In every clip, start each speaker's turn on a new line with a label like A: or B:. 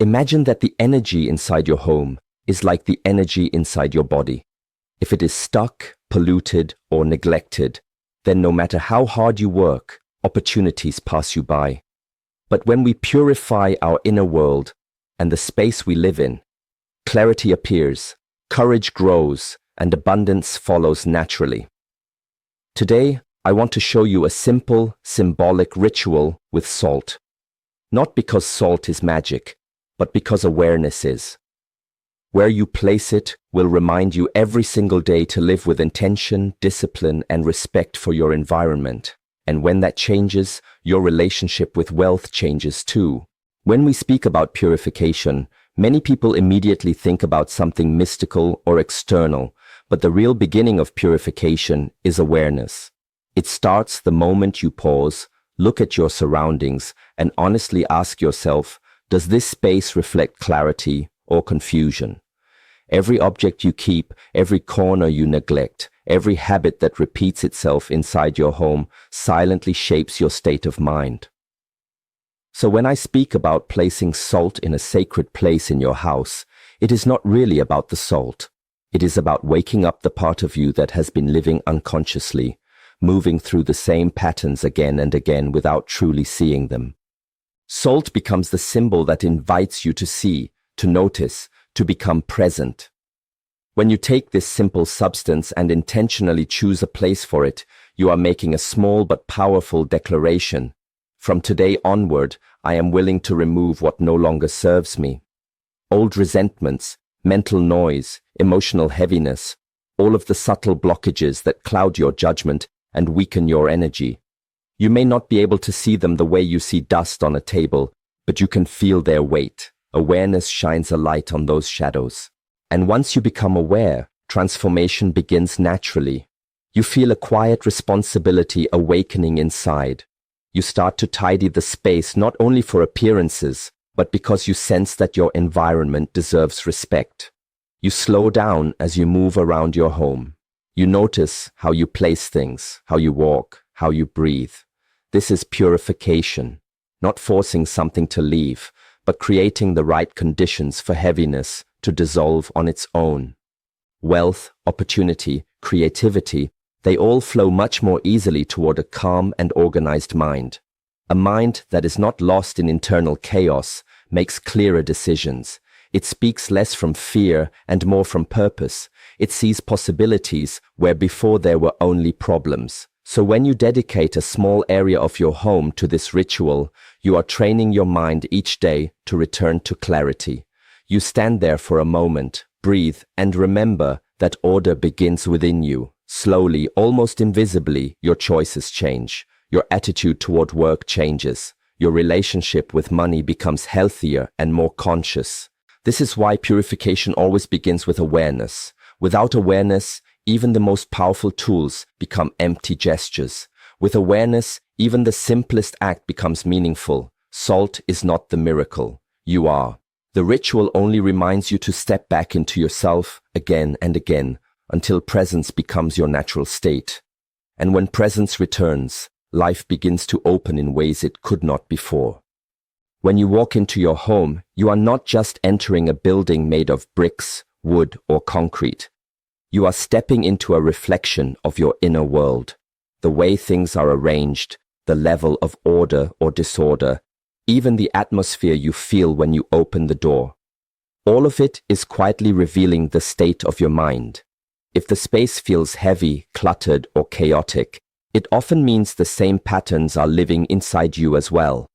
A: Imagine that the energy inside your home is like the energy inside your body. If it is stuck, polluted, or neglected, then no matter how hard you work, opportunities pass you by. But when we purify our inner world and the space we live in, clarity appears, courage grows, and abundance follows naturally. Today, I want to show you a simple, symbolic ritual with salt. Not because salt is magic, but because awareness is. Where you place it will remind you every single day to live with intention, discipline, and respect for your environment. And when that changes, your relationship with wealth changes too. When we speak about purification, many people immediately think about something mystical or external, but the real beginning of purification is awareness. It starts the moment you pause, look at your surroundings, and honestly ask yourself, does this space reflect clarity or confusion? Every object you keep, every corner you neglect, every habit that repeats itself inside your home silently shapes your state of mind. So when I speak about placing salt in a sacred place in your house, it is not really about the salt. It is about waking up the part of you that has been living unconsciously, moving through the same patterns again and again without truly seeing them. Salt becomes the symbol that invites you to see, to notice, to become present. When you take this simple substance and intentionally choose a place for it, you are making a small but powerful declaration. From today onward, I am willing to remove what no longer serves me. Old resentments, mental noise, emotional heaviness, all of the subtle blockages that cloud your judgment and weaken your energy. You may not be able to see them the way you see dust on a table, but you can feel their weight. Awareness shines a light on those shadows. And once you become aware, transformation begins naturally. You feel a quiet responsibility awakening inside. You start to tidy the space not only for appearances, but because you sense that your environment deserves respect. You slow down as you move around your home. You notice how you place things, how you walk, how you breathe. This is purification, not forcing something to leave, but creating the right conditions for heaviness to dissolve on its own. Wealth, opportunity, creativity, they all flow much more easily toward a calm and organized mind. A mind that is not lost in internal chaos makes clearer decisions. It speaks less from fear and more from purpose. It sees possibilities where before there were only problems. So when you dedicate a small area of your home to this ritual, you are training your mind each day to return to clarity. You stand there for a moment, breathe, and remember that order begins within you. Slowly, almost invisibly, your choices change. Your attitude toward work changes. Your relationship with money becomes healthier and more conscious. This is why purification always begins with awareness. Without awareness, even the most powerful tools become empty gestures. With awareness, even the simplest act becomes meaningful. Salt is not the miracle. You are. The ritual only reminds you to step back into yourself again and again until presence becomes your natural state. And when presence returns, life begins to open in ways it could not before. When you walk into your home, you are not just entering a building made of bricks, wood, or concrete. You are stepping into a reflection of your inner world. The way things are arranged, the level of order or disorder, even the atmosphere you feel when you open the door. All of it is quietly revealing the state of your mind. If the space feels heavy, cluttered, or chaotic, it often means the same patterns are living inside you as well.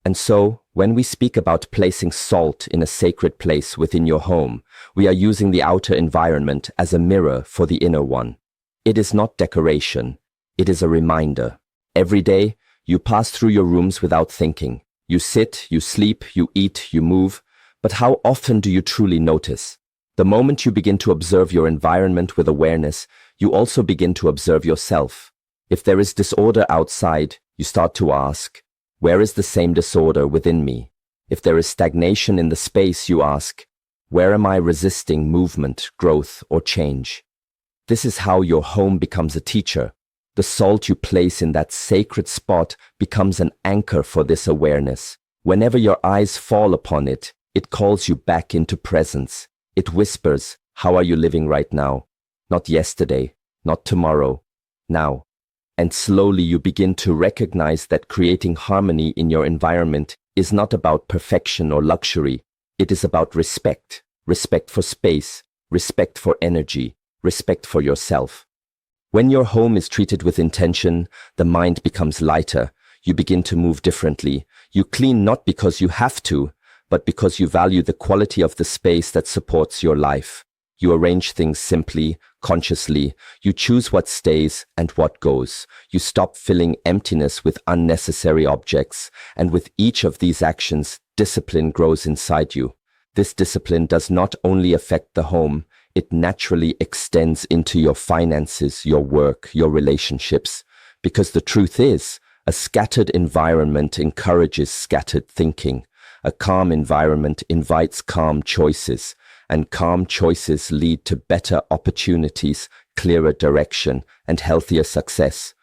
A: And so, when we speak about placing salt in a sacred place within your home, we are using the outer environment as a mirror for the inner one. It is not decoration. It is a reminder. Every day, you pass through your rooms without thinking. You sit, you sleep, you eat, you move. But how often do you truly notice? The moment you begin to observe your environment with awareness, you also begin to observe yourself. If there is disorder outside, you start to ask, where is the same disorder within me? If there is stagnation in the space, you ask, where am I resisting movement, growth, or change? This is how your home becomes a teacher. The salt you place in that sacred spot becomes an anchor for this awareness. Whenever your eyes fall upon it, it calls you back into presence. It whispers, how are you living right now? Not yesterday, not tomorrow, now. And slowly you begin to recognize that creating harmony in your environment is not about perfection or luxury. It is about respect. Respect for space, respect for energy, respect for yourself. When your home is treated with intention, the mind becomes lighter. You begin to move differently. You clean not because you have to, but because you value the quality of the space that supports your life. You arrange things simply, consciously. You choose what stays and what goes. You stop filling emptiness with unnecessary objects. And with each of these actions, discipline grows inside you. This discipline does not only affect the home, it naturally extends into your finances, your work, your relationships. Because the truth is, a scattered environment encourages scattered thinking. A calm environment invites calm choices, and calm choices lead to better opportunities, clearer direction, and healthier success.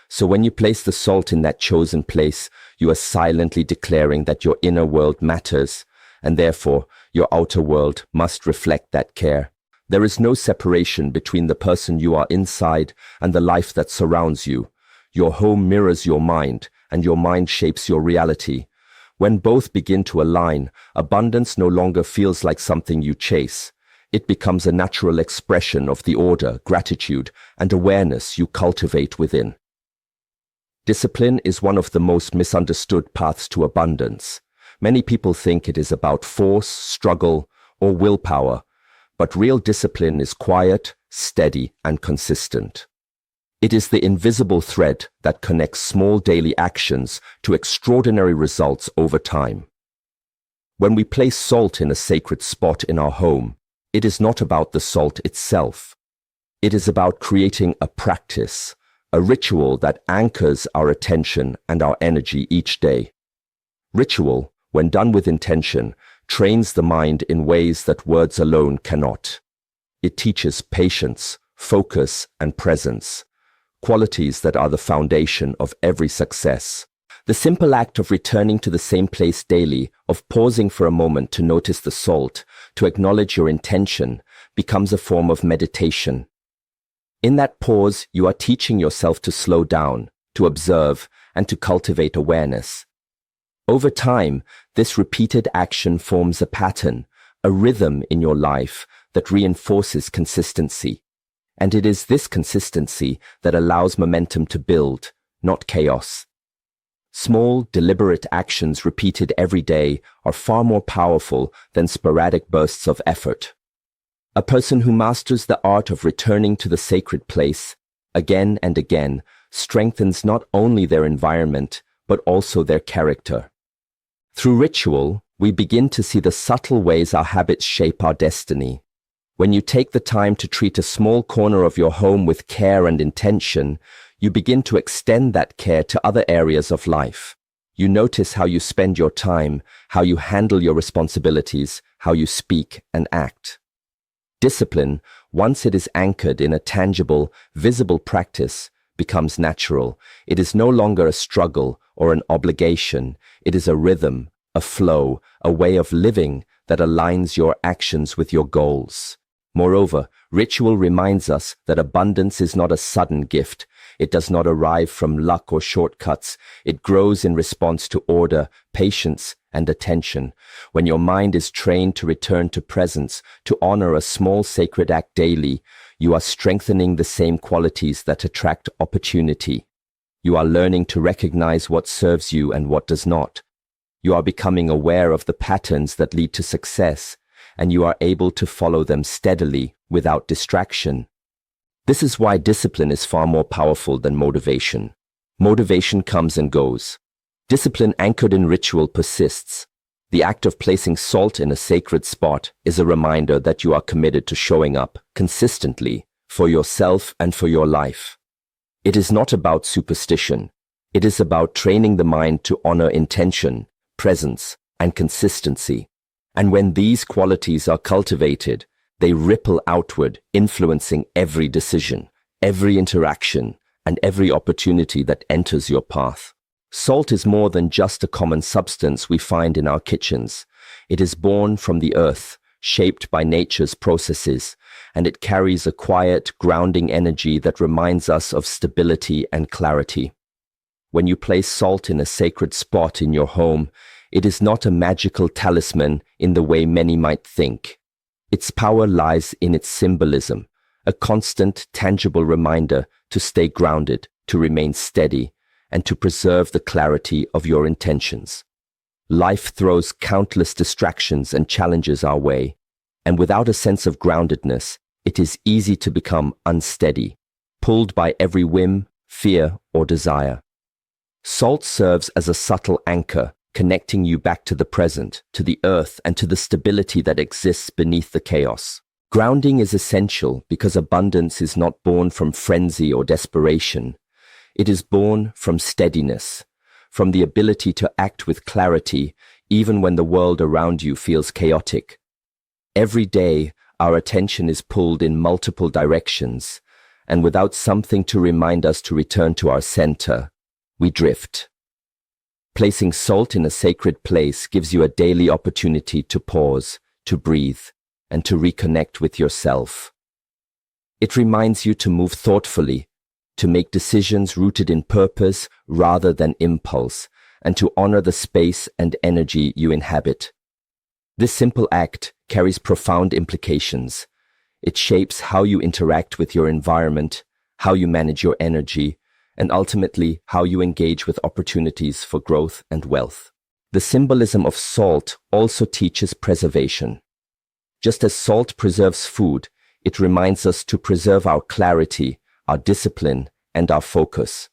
A: So when you place the salt in that chosen place, you are silently declaring that your inner world matters, and therefore your outer world must reflect that care. There is no separation between the person you are inside and the life that surrounds you. Your home mirrors your mind, and your mind shapes your reality. When both begin to align, abundance no longer feels like something you chase. It becomes a natural expression of the order, gratitude, and awareness you cultivate within. Discipline is one of the most misunderstood paths to abundance. Many people think it is about force, struggle, or willpower, but real discipline is quiet, steady, and consistent. It is the invisible thread that connects small daily actions to extraordinary results over time. When we place salt in a sacred spot in our home, it is not about the salt itself. It is about creating a practice, a ritual that anchors our attention and our energy each day. Ritual, when done with intention, trains the mind in ways that words alone cannot. It teaches patience, focus, and presence, qualities that are the foundation of every success. The simple act of returning to the same place daily, of pausing for a moment to notice the salt, to acknowledge your intention, becomes a form of meditation. In that pause, you are teaching yourself to slow down, to observe, and to cultivate awareness. Over time, this repeated action forms a pattern, a rhythm in your life that reinforces consistency. And it is this consistency that allows momentum to build, not chaos. Small, deliberate actions repeated every day are far more powerful than sporadic bursts of effort. A person who masters the art of returning to the sacred place again and again strengthens not only their environment, but also their character. Through ritual, we begin to see the subtle ways our habits shape our destiny. When you take the time to treat a small corner of your home with care and intention, you begin to extend that care to other areas of life. You notice how you spend your time, how you handle your responsibilities, how you speak and act. Discipline, once it is anchored in a tangible, visible practice, becomes natural. It is no longer a struggle or an obligation. It is a rhythm, a flow, a way of living that aligns your actions with your goals. Moreover, ritual reminds us that abundance is not a sudden gift. It does not arrive from luck or shortcuts. It grows in response to order, patience, and attention. When your mind is trained to return to presence, to honor a small sacred act daily, you are strengthening the same qualities that attract opportunity. You are learning to recognize what serves you and what does not. You are becoming aware of the patterns that lead to success, and you are able to follow them steadily without distraction. This is why discipline is far more powerful than motivation. Motivation comes and goes. Discipline anchored in ritual persists. The act of placing salt in a sacred spot is a reminder that you are committed to showing up consistently for yourself and for your life. It is not about superstition. It is about training the mind to honor intention, presence, and consistency. And when these qualities are cultivated, they ripple outward, influencing every decision, every interaction, and every opportunity that enters your path. Salt is more than just a common substance we find in our kitchens. It is born from the earth, shaped by nature's processes, and it carries a quiet, grounding energy that reminds us of stability and clarity. When you place salt in a sacred spot in your home, it is not a magical talisman in the way many might think. Its power lies in its symbolism, a constant, tangible reminder to stay grounded, to remain steady, and to preserve the clarity of your intentions. Life throws countless distractions and challenges our way, and without a sense of groundedness, it is easy to become unsteady, pulled by every whim, fear, or desire. Salt serves as a subtle anchor, connecting you back to the present, to the earth, and to the stability that exists beneath the chaos. Grounding is essential because abundance is not born from frenzy or desperation. It is born from steadiness, from the ability to act with clarity even when the world around you feels chaotic. Every day, our attention is pulled in multiple directions, and without something to remind us to return to our center, we drift. Placing salt in a sacred place gives you a daily opportunity to pause, to breathe, and to reconnect with yourself. It reminds you to move thoughtfully, to make decisions rooted in purpose rather than impulse, and to honor the space and energy you inhabit. This simple act carries profound implications. It shapes how you interact with your environment, how you manage your energy, and ultimately how you engage with opportunities for growth and wealth. The symbolism of salt also teaches preservation. Just as salt preserves food, it reminds us to preserve our clarity, our discipline, and our focus.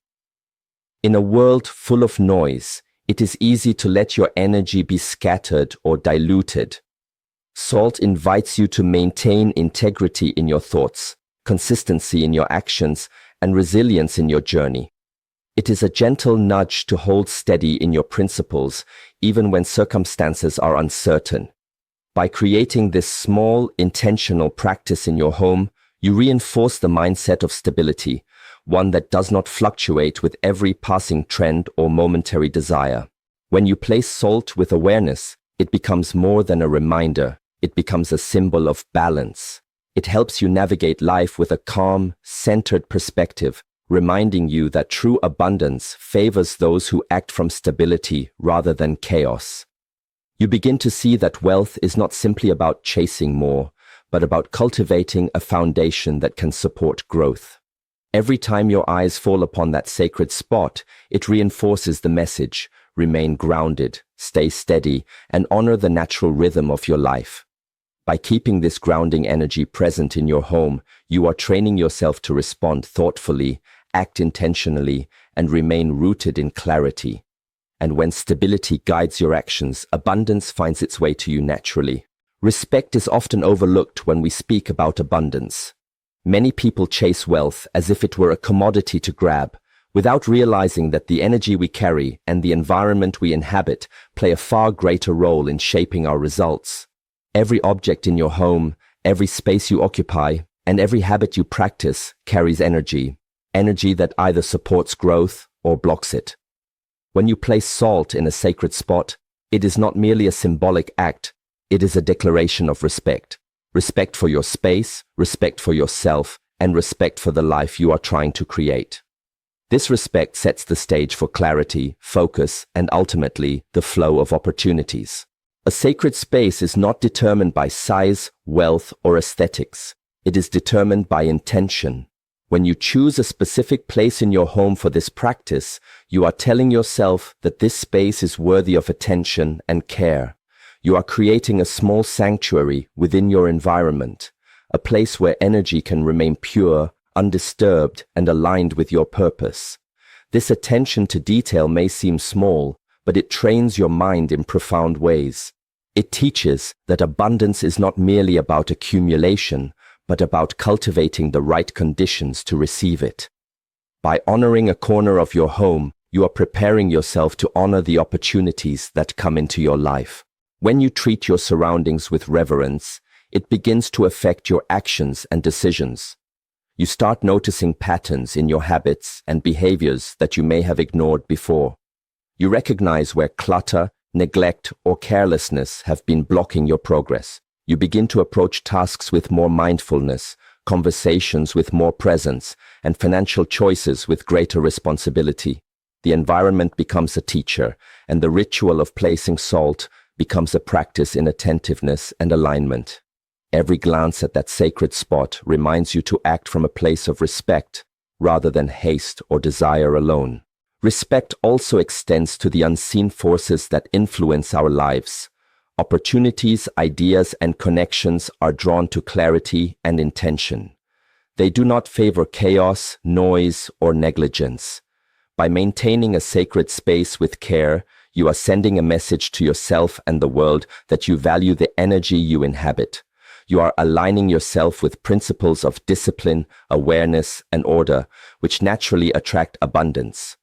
A: In a world full of noise, it is easy to let your energy be scattered or diluted. Salt invites you to maintain integrity in your thoughts, consistency in your actions, and resilience in your journey. It is a gentle nudge to hold steady in your principles, even when circumstances are uncertain. By creating this small, intentional practice in your home, you reinforce the mindset of stability, one that does not fluctuate with every passing trend or momentary desire. When you place salt with awareness, it becomes more than a reminder. It becomes a symbol of balance. It helps you navigate life with a calm, centered perspective, reminding you that true abundance favors those who act from stability rather than chaos. You begin to see that wealth is not simply about chasing more, but about cultivating a foundation that can support growth. Every time your eyes fall upon that sacred spot, it reinforces the message: remain grounded, stay steady, and honor the natural rhythm of your life. By keeping this grounding energy present in your home, you are training yourself to respond thoughtfully, act intentionally, and remain rooted in clarity. And when stability guides your actions, abundance finds its way to you naturally. Respect is often overlooked when we speak about abundance. Many people chase wealth as if it were a commodity to grab, without realizing that the energy we carry and the environment we inhabit play a far greater role in shaping our results. Every object in your home, every space you occupy, and every habit you practice carries energy that either supports growth or blocks it. When you place salt in a sacred spot, it is not merely a symbolic act, it is a declaration of respect. Respect for your space, respect for yourself, and respect for the life you are trying to create. This respect sets the stage for clarity, focus, and ultimately the flow of opportunities. A sacred space is not determined by size, wealth, or aesthetics. It is determined by intention. When you choose a specific place in your home for this practice, you are telling yourself that this space is worthy of attention and care. You are creating a small sanctuary within your environment, a place where energy can remain pure, undisturbed, and aligned with your purpose. This attention to detail may seem small, but it trains your mind in profound ways. It teaches that abundance is not merely about accumulation, but about cultivating the right conditions to receive it. By honoring a corner of your home, you are preparing yourself to honor the opportunities that come into your life. When you treat your surroundings with reverence, it begins to affect your actions and decisions. You start noticing patterns in your habits and behaviors that you may have ignored before. You recognize where clutter, neglect, or carelessness have been blocking your progress. You begin to approach tasks with more mindfulness, conversations with more presence, and financial choices with greater responsibility. The environment becomes a teacher, and the ritual of placing salt becomes a practice in attentiveness and alignment. Every glance at that sacred spot reminds you to act from a place of respect rather than haste or desire alone. Respect also extends to the unseen forces that influence our lives. Opportunities, ideas, and connections are drawn to clarity and intention. They do not favor chaos, noise, or negligence. By maintaining a sacred space with care, you are sending a message to yourself and the world that you value the energy you inhabit. You are aligning yourself with principles of discipline, awareness, and order, which naturally attract abundance.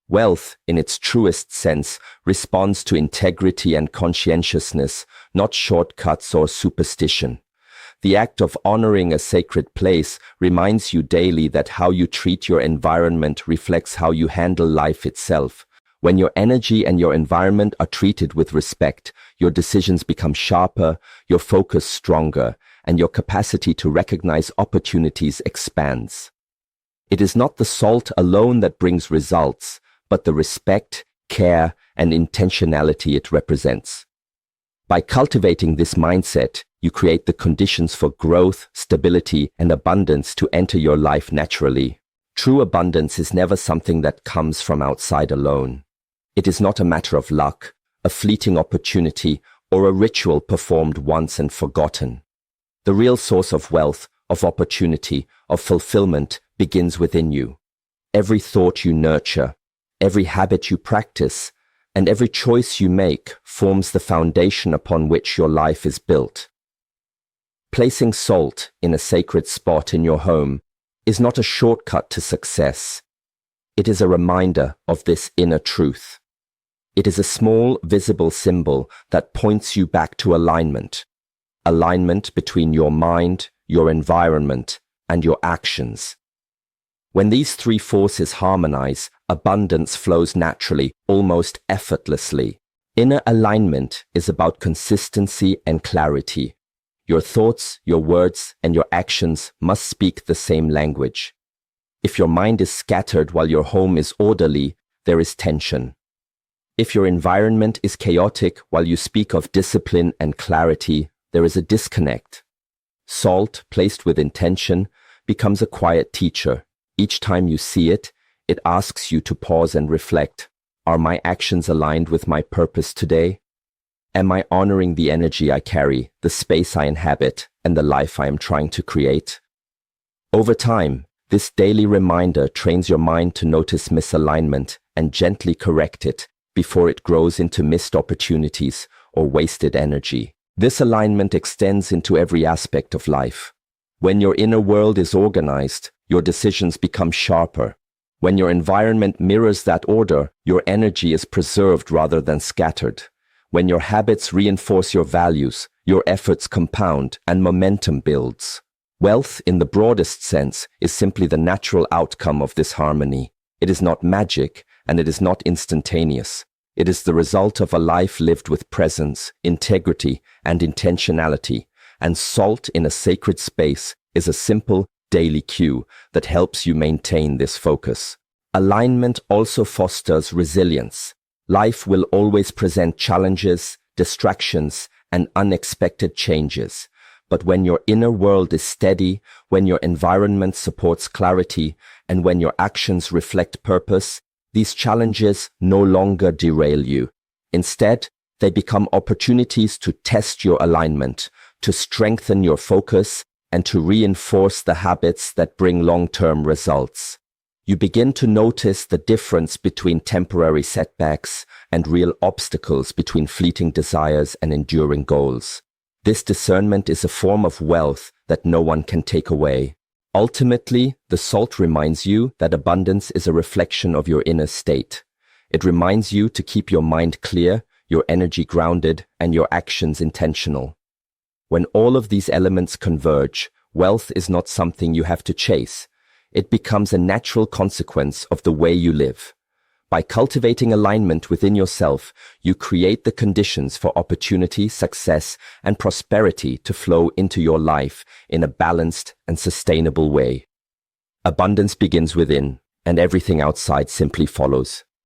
A: Wealth, in its truest sense, responds to integrity and conscientiousness, not shortcuts or superstition. The act of honoring a sacred place reminds you daily that how you treat your environment reflects how you handle life itself. When your energy and your environment are treated with respect, your decisions become sharper, your focus stronger, and your capacity to recognize opportunities expands. It is not the salt alone that brings results, but the respect, care, and intentionality it represents. By cultivating this mindset, you create the conditions for growth, stability, and abundance to enter your life naturally. True abundance is never something that comes from outside alone. It is not a matter of luck, a fleeting opportunity, or a ritual performed once and forgotten. The real source of wealth, of opportunity, of fulfillment begins within you. Every thought you nurture, every habit you practice, and every choice you make forms the foundation upon which your life is built. Placing salt in a sacred spot in your home is not a shortcut to success. It is a reminder of this inner truth. It is a small, visible symbol that points you back to alignment. Alignment between your mind, your environment, and your actions. When these three forces harmonize, abundance flows naturally, almost effortlessly. Inner alignment is about consistency and clarity. Your thoughts, your words, and your actions must speak the same language. If your mind is scattered while your home is orderly, there is tension. If your environment is chaotic while you speak of discipline and clarity, there is a disconnect. Salt, placed with intention, becomes a quiet teacher. Each time you see it, it asks you to pause and reflect. Are my actions aligned with my purpose today? Am I honoring the energy I carry, the space I inhabit, and the life I am trying to create? Over time, this daily reminder trains your mind to notice misalignment and gently correct it before it grows into missed opportunities or wasted energy. This alignment extends into every aspect of life. When your inner world is organized, your decisions become sharper. When your environment mirrors that order, your energy is preserved rather than scattered. When your habits reinforce your values, your efforts compound and momentum builds. Wealth, in the broadest sense, is simply the natural outcome of this harmony. It is not magic, and it is not instantaneous. It is the result of a life lived with presence, integrity, and intentionality. And salt in a sacred space is a simple, daily cue that helps you maintain this focus. Alignment also fosters resilience. Life will always present challenges, distractions, and unexpected changes. But when your inner world is steady, when your environment supports clarity, and when your actions reflect purpose, these challenges no longer derail you. Instead, they become opportunities to test your alignment, to strengthen your focus, and to reinforce the habits that bring long-term results. You begin to notice the difference between temporary setbacks and real obstacles, between fleeting desires and enduring goals. This discernment is a form of wealth that no one can take away. Ultimately, the salt reminds you that abundance is a reflection of your inner state. It reminds you to keep your mind clear, your energy grounded, and your actions intentional. When all of these elements converge, wealth is not something you have to chase. It becomes a natural consequence of the way you live. By cultivating alignment within yourself, you create the conditions for opportunity, success, and prosperity to flow into your life in a balanced and sustainable way. Abundance begins within, and everything outside simply follows.